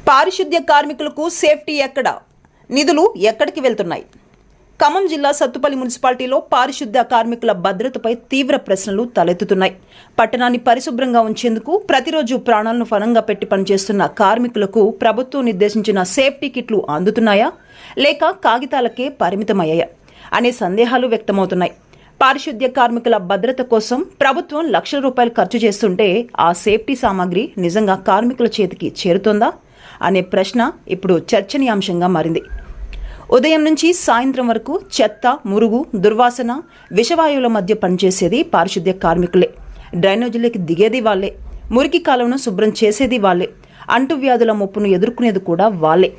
పారిశుద్ధ్య కార్మికులకు సేఫ్టీ ఎక్కడ? నిధులు ఎక్కడికి వెళ్తున్నాయి? ఖమ్మం జిల్లా సత్తుపల్లి మున్సిపాలిటీలో పారిశుద్ధ్య కార్మికుల భద్రతపై తీవ్ర ప్రశ్నలు తలెత్తుతున్నాయి. పట్టణాన్ని పరిశుభ్రంగా ఉంచేందుకు ప్రతిరోజు ప్రాణాలను ఫలంగా పెట్టి పనిచేస్తున్న కార్మికులకు ప్రభుత్వం నిర్దేశించిన సేఫ్టీ కిట్లు అందుతున్నాయా లేక కాగితాలకే పరిమితమయ్యాయా అనే సందేహాలు వ్యక్తమవుతున్నాయి. పారిశుద్ధ్య కార్మికుల భద్రత కోసం ప్రభుత్వం లక్షల రూపాయలు ఖర్చు చేస్తుంటే ఆ సేఫ్టీ సామాగ్రి నిజంగా కార్మికుల చేతికి చేరుతోందా అనే ప్రశ్న ఇప్పుడు చర్చనీయాంశంగా మారింది. ఉదయం నుంచి సాయంత్రం వరకు చెత్త, మురుగు, దుర్వాసన, విషవాయువుల మధ్య పనిచేసేది పారిశుద్ధ్య కార్మికులే. డ్రైనేజీలకి దిగేది వాళ్లే, మురికి కాలువను శుభ్రం చేసేది వాళ్లే, అంటువ్యాధుల ముప్పును ఎదుర్కొనేది కూడా వాళ్లే.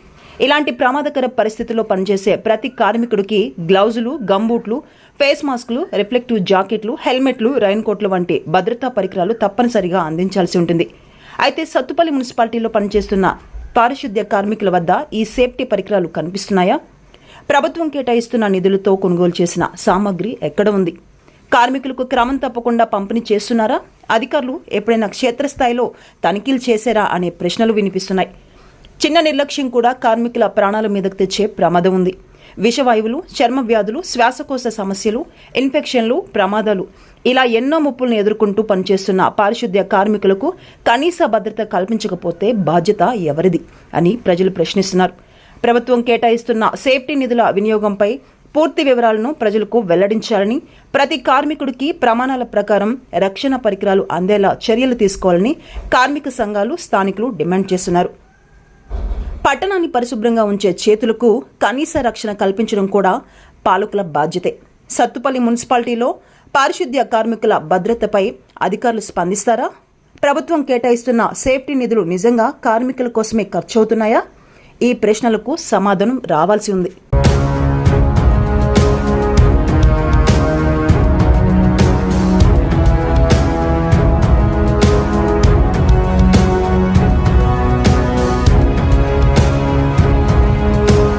ఇలాంటి ప్రమాదకర పరిస్థితుల్లో పనిచేసే ప్రతి కార్మికుడికి గ్లౌజులు, గంబూట్లు, ఫేస్ మాస్కులు, రిఫ్లెక్టివ్ జాకెట్లు, హెల్మెట్లు, రైన్ కోట్లు వంటి భద్రతా పరికరాలు తప్పనిసరిగా అందించాల్సి ఉంటుంది. అయితే సత్తుపల్లి మున్సిపాలిటీలో పనిచేస్తున్న పారిశుద్ధ్య కార్మికుల వద్ద ఈ సేఫ్టీ పరికరాలు కనిపిస్తున్నాయా? ప్రభుత్వం కేటాయిస్తున్న నిధులతో కొనుగోలు చేసిన సామగ్రి ఎక్కడ ఉంది? కార్మికులకు క్రమం తప్పకుండా పంపిణీ చేస్తున్నారా? అధికారులు ఎప్పుడైనా క్షేత్రస్థాయిలో తనిఖీలు చేశారా అనే ప్రశ్నలు వినిపిస్తున్నాయి. చిన్న నిర్లక్ష్యం కూడా కార్మికుల ప్రాణాల మీదకు తెచ్చే ప్రమాదం ఉంది. విషవాయువులు, చర్మ వ్యాధులు, శ్వాసకోశ సమస్యలు, ఇన్ఫెక్షన్లు, ప్రమాదాలు ఇలా ఎన్నో ముప్పులను ఎదుర్కొంటూ పనిచేస్తున్న పారిశుద్ధ్య కార్మికులకు కనీస భద్రత కల్పించకపోతే బాధ్యత ఎవరిది అని ప్రజలు ప్రశ్నిస్తున్నారు. ప్రభుత్వం కేటాయిస్తున్న సేఫ్టీ నిధుల వినియోగంపై పూర్తి వివరాలను ప్రజలకు వెల్లడించాలని, ప్రతి కార్మికుడికి ప్రమాణాల ప్రకారం రక్షణ పరికరాలు అందేలా చర్యలు తీసుకోవాలని కార్మిక సంఘాలు, స్థానికులు డిమాండ్ చేస్తున్నారు. పట్టణాన్ని పరిశుభ్రంగా ఉంచే చేతులకు కనీస రక్షణ కల్పించడం కూడా పాలకుల బాధ్యతే. సత్తుపల్లి మున్సిపాలిటీలో పారిశుద్ధ్య కార్మికుల భద్రతపై అధికారులు స్పందిస్తారా? ప్రభుత్వం కేటాయిస్తున్న సేఫ్టీ నిధులు నిజంగా కార్మికుల కోసమే ఖర్చవుతున్నాయా? ఈ ప్రశ్నలకు సమాధానం రావాల్సి ఉంది.